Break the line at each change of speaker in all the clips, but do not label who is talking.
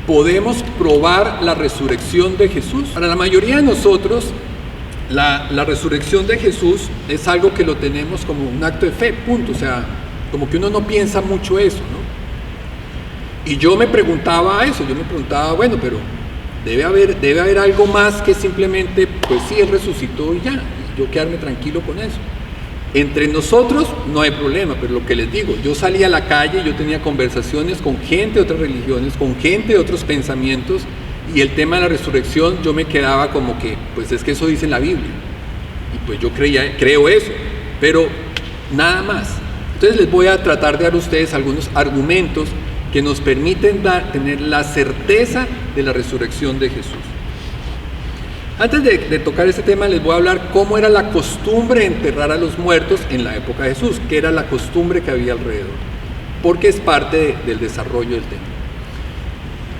podemos probar la resurrección de Jesús. Para la mayoría de nosotros, la resurrección de Jesús es algo que lo tenemos como un acto de fe, punto. O sea, como que uno no piensa mucho eso, ¿no? Y yo me preguntaba eso, bueno, pero debe haber algo más que simplemente, pues sí, Él resucitó y ya, y yo quedarme tranquilo con eso. Entre nosotros no hay problema, pero lo que les digo, yo salía a la calle, yo tenía conversaciones con gente de otras religiones, con gente de otros pensamientos, y el tema de la resurrección yo me quedaba como que, pues es que eso dice en la Biblia, y pues yo creo eso, pero nada más. Entonces les voy a tratar de dar a ustedes algunos argumentos que nos permiten tener la certeza de la resurrección de Jesús. Antes de tocar este tema, les voy a hablar cómo era la costumbre de enterrar a los muertos en la época de Jesús, que era la costumbre que había alrededor, porque es parte del desarrollo del tema.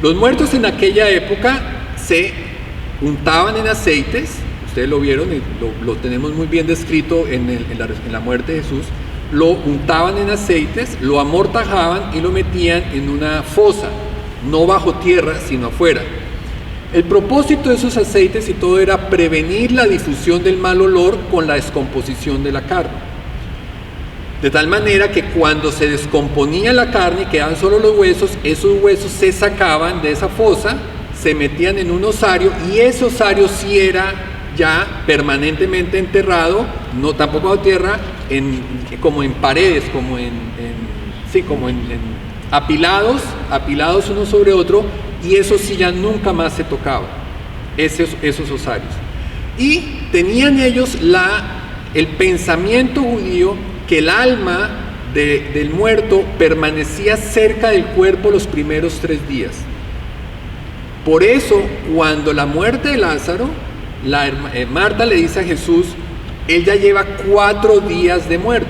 Los muertos en aquella época se untaban en aceites, ustedes lo vieron y lo tenemos muy bien descrito en la muerte de Jesús. Lo untaban en aceites, lo amortajaban y lo metían en una fosa, no bajo tierra, sino afuera. El propósito de esos aceites y todo era prevenir la difusión del mal olor con la descomposición de la carne. De tal manera que cuando se descomponía la carne y quedaban solo los huesos, esos huesos se sacaban de esa fosa, se metían en un osario, y ese osario sí era ya permanentemente enterrado, no tampoco bajo tierra, como en paredes, como en apilados uno sobre otro, y eso sí ya nunca más se tocaba, esos osarios. Y tenían ellos el pensamiento judío que el alma del muerto permanecía cerca del cuerpo los primeros 3 días. Por eso, cuando la muerte de Lázaro, Marta le dice a Jesús, él ya lleva 4 días de muerto.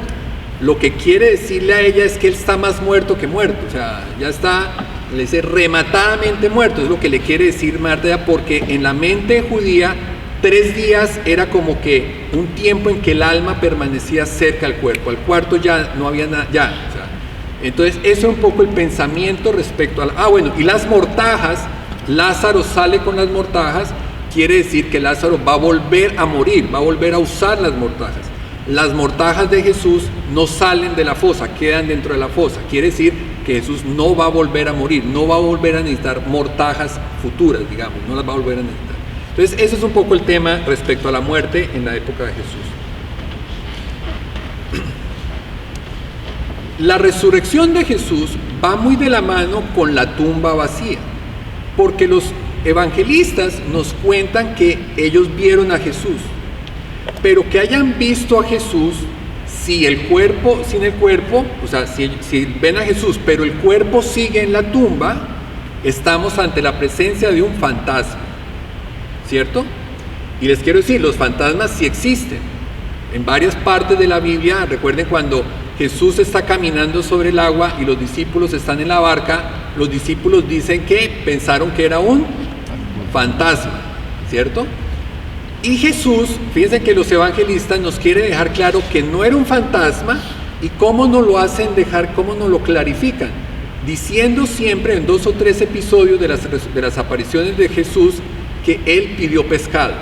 Lo que quiere decirle a ella es que él está más muerto que muerto, o sea, ya está, le dice, rematadamente muerto, es lo que le quiere decir Marta, porque en la mente judía 3 días era como que un tiempo en que el alma permanecía cerca al cuerpo, al cuarto ya no había nada, ya, o sea, entonces eso es un poco el pensamiento respecto a y las mortajas, Lázaro sale con las mortajas, quiere decir que Lázaro va a volver a morir, va a volver a usar las mortajas. Las mortajas de Jesús no salen de la fosa, quedan dentro de la fosa. Quiere decir que Jesús no va a volver a morir, no va a volver a necesitar mortajas futuras, digamos, no las va a volver a necesitar. Entonces, ese es un poco el tema respecto a la muerte en la época de Jesús. La resurrección de Jesús va muy de la mano con la tumba vacía, porque los evangelistas nos cuentan que ellos vieron a Jesús, pero que hayan visto a Jesús sin el cuerpo, o sea, si ven a Jesús, pero el cuerpo sigue en la tumba, estamos ante la presencia de un fantasma, ¿cierto? Y les quiero decir, los fantasmas sí existen. En varias partes de la Biblia, recuerden cuando Jesús está caminando sobre el agua y los discípulos están en la barca, los discípulos dicen que pensaron que era un fantasma, ¿cierto? Y Jesús, fíjense que los evangelistas nos quieren dejar claro que no era un fantasma, y cómo nos lo hacen dejar, cómo nos lo clarifican, diciendo siempre en 2 o 3 episodios de las apariciones de Jesús que Él pidió pescado,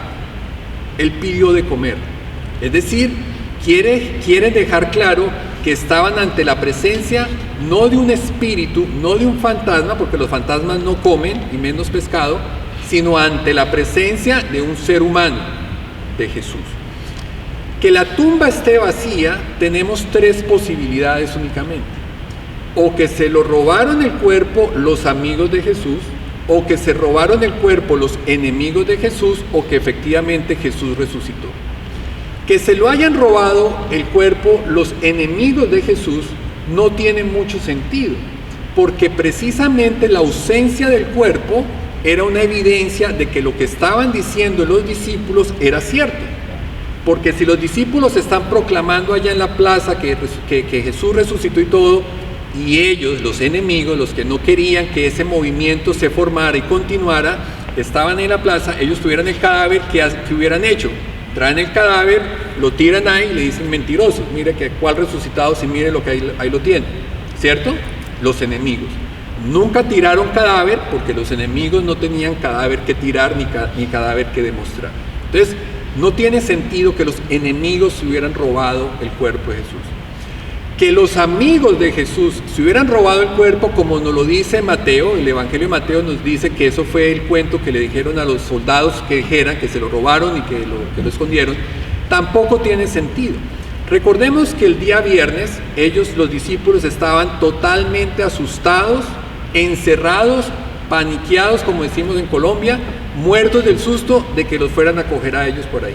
Él pidió de comer. Es decir, quieren dejar claro que estaban ante la presencia no de un espíritu, no de un fantasma, porque los fantasmas no comen, y menos pescado, sino ante la presencia de un ser humano, de Jesús. Que la tumba esté vacía, tenemos 3 posibilidades únicamente. O que se lo robaron el cuerpo los amigos de Jesús, o que se robaron el cuerpo los enemigos de Jesús, o que efectivamente Jesús resucitó. Que se lo hayan robado el cuerpo los enemigos de Jesús no tiene mucho sentido, porque precisamente la ausencia del cuerpo era una evidencia de que lo que estaban diciendo los discípulos era cierto. Porque si los discípulos están proclamando allá en la plaza que Jesús resucitó y todo, y ellos, los enemigos, los que no querían que ese movimiento se formara y continuara, estaban en la plaza, ellos tuvieran el cadáver, ¿qué hubieran hecho? Traen el cadáver, lo tiran ahí y le dicen mentirosos, mire que cuál resucitado, si mire lo que ahí lo tiene, ¿cierto? Los enemigos. Nunca tiraron cadáver porque los enemigos no tenían cadáver que tirar ni cadáver que demostrar. Entonces, no tiene sentido que los enemigos se hubieran robado el cuerpo de Jesús. Que los amigos de Jesús se hubieran robado el cuerpo, como nos lo dice Mateo, el Evangelio de Mateo nos dice que eso fue el cuento que le dijeron a los soldados que dijeran que se lo robaron y que lo escondieron, tampoco tiene sentido. Recordemos que el día viernes ellos, los discípulos, estaban totalmente asustados, encerrados, paniqueados, como decimos en Colombia, muertos del susto de que los fueran a coger a ellos por ahí.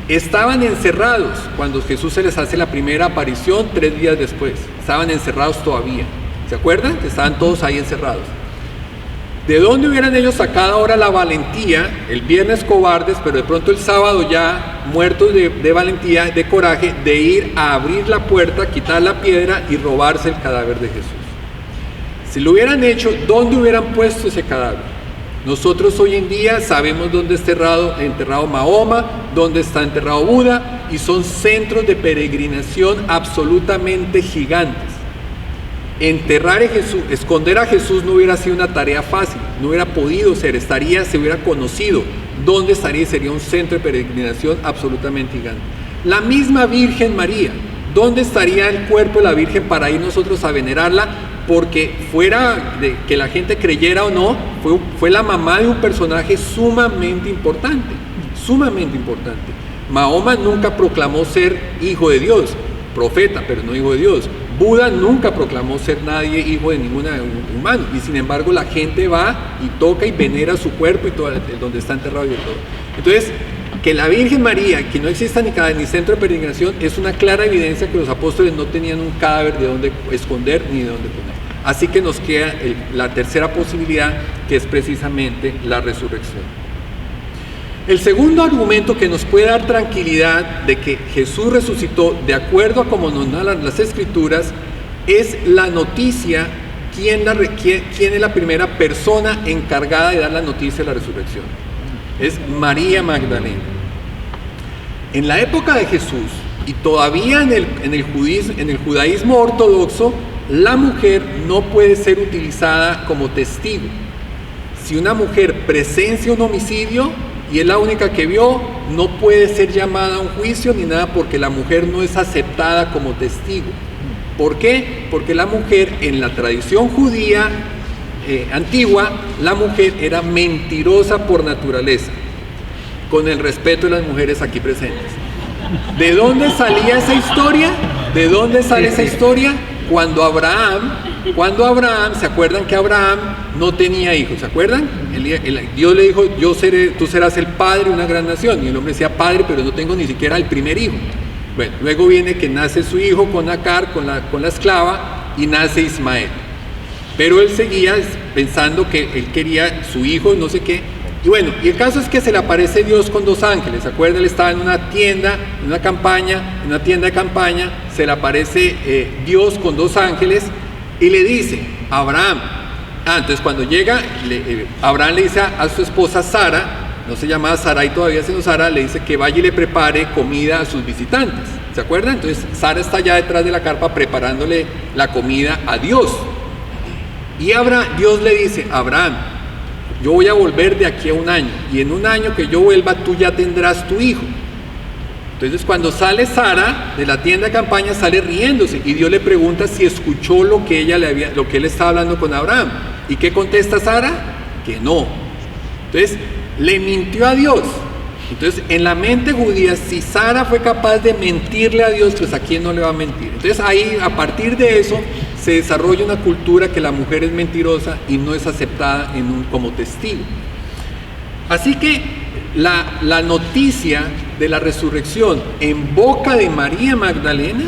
Estaban encerrados cuando Jesús se les hace la primera aparición 3 días después. Estaban encerrados todavía. ¿Se acuerdan? Estaban todos ahí encerrados. ¿De dónde hubieran ellos sacado ahora la valentía? El viernes cobardes, pero de pronto el sábado ya muertos de valentía, de coraje, de ir a abrir la puerta, quitar la piedra y robarse el cadáver de Jesús. Si lo hubieran hecho, ¿dónde hubieran puesto ese cadáver? Nosotros hoy en día sabemos dónde está enterrado Mahoma, dónde está enterrado Buda, y son centros de peregrinación absolutamente gigantes. Enterrar a Jesús, esconder a Jesús no hubiera sido una tarea fácil, no hubiera podido ser, se hubiera conocido dónde estaría y sería un centro de peregrinación absolutamente gigante. La misma Virgen María, ¿dónde estaría el cuerpo de la Virgen para ir nosotros a venerarla? Porque fuera de que la gente creyera o no, fue la mamá de un personaje sumamente importante, sumamente importante. Mahoma nunca proclamó ser hijo de Dios, profeta, pero no hijo de Dios. Buda nunca proclamó ser nadie hijo de ningún humano, y sin embargo la gente va y toca y venera su cuerpo y todo donde está enterrado y todo. Entonces, que la Virgen María, que no exista ni cadáver ni centro de peregrinación, es una clara evidencia que los apóstoles no tenían un cadáver de dónde esconder ni de dónde poner. Así que nos queda la tercera posibilidad, que es precisamente la resurrección. El segundo argumento que nos puede dar tranquilidad de que Jesús resucitó de acuerdo a como nos narran las Escrituras es la noticia, quién es la primera persona encargada de dar la noticia de la resurrección. Es María Magdalena. En la época de Jesús y todavía en el judaísmo ortodoxo, la mujer no puede ser utilizada como testigo. Si una mujer presencia un homicidio y es la única que vio, no puede ser llamada a un juicio ni nada, porque la mujer no es aceptada como testigo. ¿Por qué? Porque la mujer, en la tradición judía antigua, la mujer era mentirosa por naturaleza, con el respeto de las mujeres aquí presentes. ¿De dónde salía esa historia? ¿De dónde sale esa historia? Cuando Abraham, ¿se acuerdan que Abraham no tenía hijos? ¿Se acuerdan? Dios le dijo, tú serás el padre de una gran nación. Y el hombre decía, padre, pero no tengo ni siquiera el primer hijo. Bueno, luego viene que nace su hijo con Agar, con la esclava, y nace Ismael. Pero él seguía pensando que él quería su hijo, no sé qué. Y bueno, y el caso es que se le aparece Dios con 2 ángeles. ¿Se acuerdan? Él estaba en una tienda de campaña, se le aparece Dios con 2 ángeles y le dice, Abraham. Entonces cuando llega, Abraham le dice a su esposa Sara, no se llamaba Sarai todavía, sino Sara, le dice que vaya y le prepare comida a sus visitantes. ¿Se acuerdan? Entonces Sara está allá detrás de la carpa preparándole la comida a Dios. Y Dios le dice, Abraham, yo voy a volver de aquí a 1 año, y en 1 año que yo vuelva, tú ya tendrás tu hijo. Entonces cuando sale Sara de la tienda de campaña, sale riéndose, y Dios le pregunta si escuchó lo que él estaba hablando con Abraham. ¿Y qué contesta Sara? Que no. Entonces le mintió a Dios. Entonces en la mente judía, si Sara fue capaz de mentirle a Dios, pues a quién no le va a mentir. Entonces ahí, a partir de eso, se desarrolla una cultura que la mujer es mentirosa y no es aceptada como testigo. Así que la noticia de la resurrección en boca de María Magdalena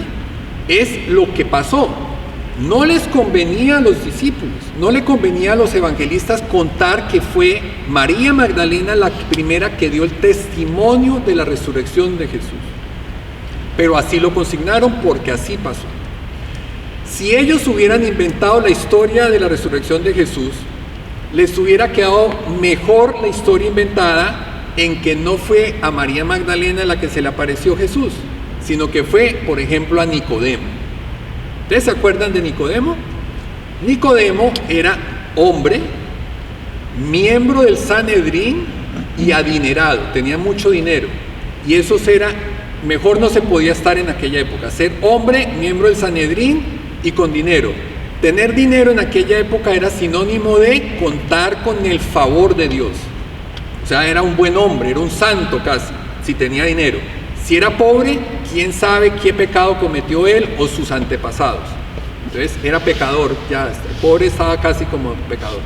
es lo que pasó. No les convenía a los discípulos, no le convenía a los evangelistas contar que fue María Magdalena la primera que dio el testimonio de la resurrección de Jesús. Pero así lo consignaron, porque así pasó. Si ellos hubieran inventado la historia de la resurrección de Jesús, les hubiera quedado mejor la historia inventada en que no fue a María Magdalena la que se le apareció Jesús, sino que fue, por ejemplo, a Nicodemo. ¿Ustedes se acuerdan de Nicodemo? Nicodemo era hombre, miembro del Sanedrín y adinerado, tenía mucho dinero. Y eso era, mejor no se podía estar en aquella época, ser hombre, miembro del Sanedrín y con dinero. Tener dinero en aquella época era sinónimo de contar con el favor de Dios. O sea, era un buen hombre, era un santo casi, si tenía dinero. Si era pobre, quién sabe qué pecado cometió él o sus antepasados. Entonces era pecador, ya el pobre estaba casi como pecador.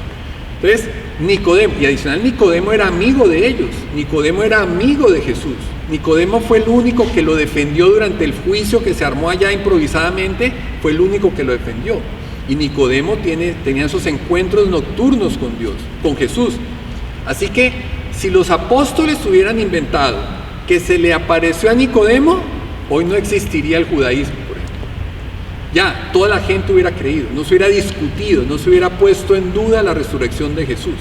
Entonces Nicodemo, y adicional Nicodemo era amigo de ellos, Nicodemo era amigo de Jesús. Nicodemo fue el único que lo defendió durante el juicio que se armó allá improvisadamente, fue el único que lo defendió. Y Nicodemo tenía esos encuentros nocturnos con Dios, con Jesús. Así que si los apóstoles hubieran inventado que se le apareció a Nicodemo, hoy no existiría el judaísmo, por ejemplo. Ya, toda la gente hubiera creído, no se hubiera discutido, no se hubiera puesto en duda la resurrección de Jesús.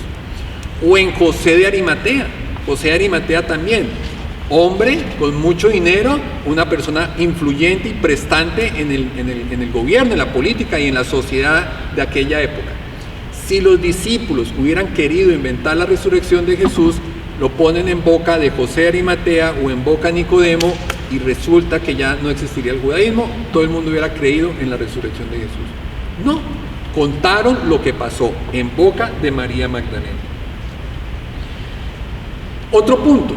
O en José de Arimatea. José de Arimatea también, hombre con mucho dinero, una persona influyente y prestante en el gobierno, en la política y en la sociedad de aquella época. Si los discípulos hubieran querido inventar la resurrección de Jesús, lo ponen en boca de José de Arimatea o en boca de Nicodemo y resulta que ya no existiría el judaísmo, todo el mundo hubiera creído en la resurrección de Jesús. No, contaron lo que pasó en boca de María Magdalena. Otro punto.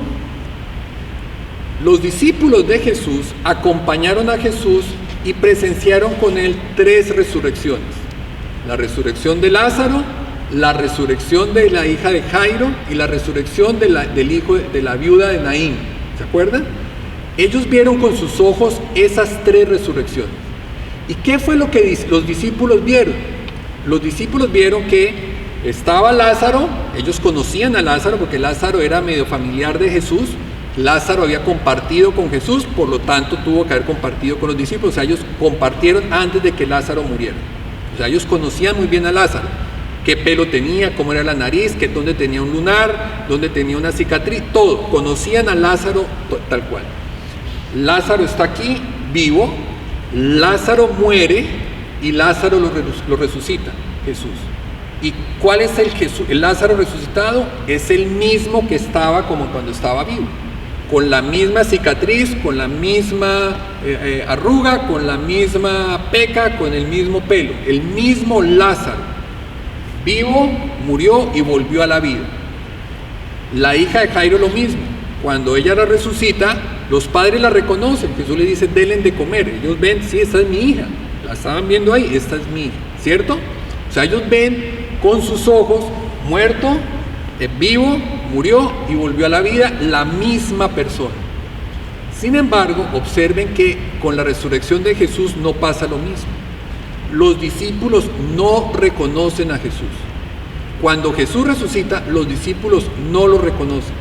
Los discípulos de Jesús acompañaron a Jesús y presenciaron con él 3 resurrecciones. La resurrección de Lázaro, la resurrección de la hija de Jairo y la resurrección del hijo de la viuda de Naín. ¿Se acuerdan? Ellos vieron con sus ojos esas 3 resurrecciones. ¿Y qué fue lo que los discípulos vieron? Los discípulos vieron que estaba Lázaro, ellos conocían a Lázaro porque Lázaro era medio familiar de Jesús. Lázaro había compartido con Jesús, por lo tanto tuvo que haber compartido con los discípulos. O sea, ellos compartieron antes de que Lázaro muriera. O sea, ellos conocían muy bien a Lázaro. Qué pelo tenía, cómo era la nariz, dónde tenía un lunar, dónde tenía una cicatriz, todo. Conocían a Lázaro tal cual. Lázaro está aquí, vivo. Lázaro muere y Lázaro lo resucita, Jesús. ¿Y cuál es el Lázaro resucitado? Es el mismo que estaba como cuando estaba vivo. Con la misma cicatriz, con la misma arruga, con la misma peca, con el mismo pelo. El mismo Lázaro. Vivo, murió y volvió a la vida. La hija de Jairo lo mismo. Cuando ella la resucita, los padres la reconocen. Jesús les dice, denle de comer. Ellos ven, sí, esta es mi hija. La estaban viendo ahí, esta es mi hija. ¿Cierto? O sea, ellos ven con sus ojos, muerto, vivo, murió y volvió a la vida, la misma persona. Sin embargo, observen que con la resurrección de Jesús no pasa lo mismo. Los discípulos no reconocen a Jesús. Cuando Jesús resucita, los discípulos no lo reconocen.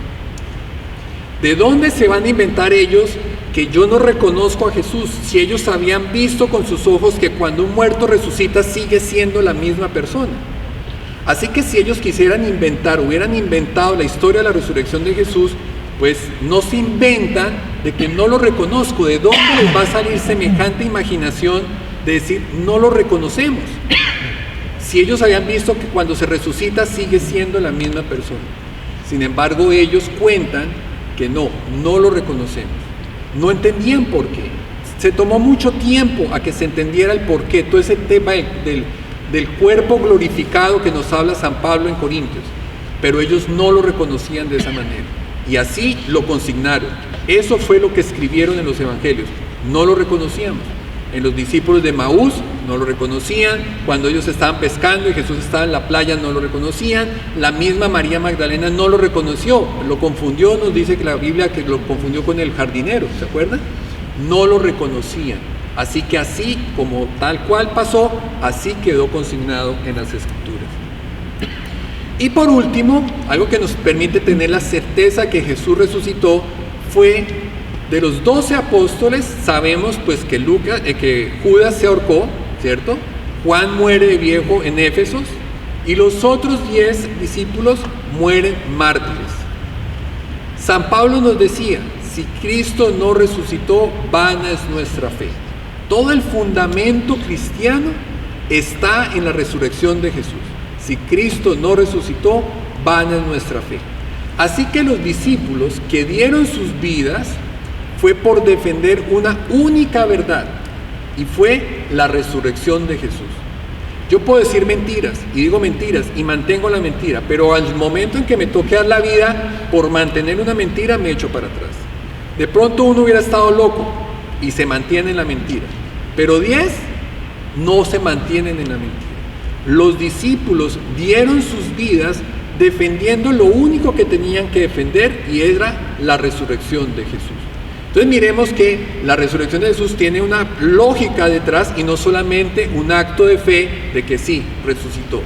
¿De dónde se van a inventar ellos que yo no reconozco a Jesús si ellos habían visto con sus ojos que cuando un muerto resucita sigue siendo la misma persona? Así que si ellos quisieran inventar, hubieran inventado la historia de la resurrección de Jesús, pues no se inventan de que no lo reconozco. ¿De dónde les va a salir semejante imaginación de decir no lo reconocemos? Si ellos habían visto que cuando se resucita sigue siendo la misma persona. Sin embargo, ellos cuentan que no lo reconocemos. No entendían por qué. Se tomó mucho tiempo a que se entendiera el por qué. Todo ese tema del cuerpo glorificado que nos habla San Pablo en Corintios. Pero ellos no lo reconocían de esa manera. Y así lo consignaron. Eso fue lo que escribieron en los evangelios. No lo reconocíamos. En los discípulos de Maús no lo reconocían. Cuando ellos estaban pescando y Jesús estaba en la playa no lo reconocían. La misma María Magdalena no lo reconoció. Lo confundió, nos dice que la Biblia que lo confundió con el jardinero. ¿Se acuerdan? No lo reconocían. Así que así como tal cual pasó, así quedó consignado en las Escrituras. Y por último, algo que nos permite tener la certeza que Jesús resucitó fue de los 12 apóstoles. Sabemos pues que Judas se ahorcó, ¿cierto? Juan muere de viejo en Éfesos y los otros 10 discípulos mueren mártires. San Pablo nos decía, si Cristo no resucitó, vana es nuestra fe. Todo el fundamento cristiano está en la resurrección de Jesús. Si Cristo no resucitó, vana es nuestra fe. Así que los discípulos que dieron sus vidas fue por defender una única verdad, y fue la resurrección de Jesús. Yo puedo decir mentiras, y digo mentiras, y mantengo la mentira, pero al momento en que me toque dar la vida por mantener una mentira, me echo para atrás. De pronto uno hubiera estado loco y se mantiene en la mentira, pero 10 no se mantienen en la mentira. Los discípulos dieron sus vidas defendiendo lo único que tenían que defender, y era la resurrección de Jesús. Entonces miremos que la resurrección de Jesús tiene una lógica detrás y no solamente un acto de fe de que sí, resucitó.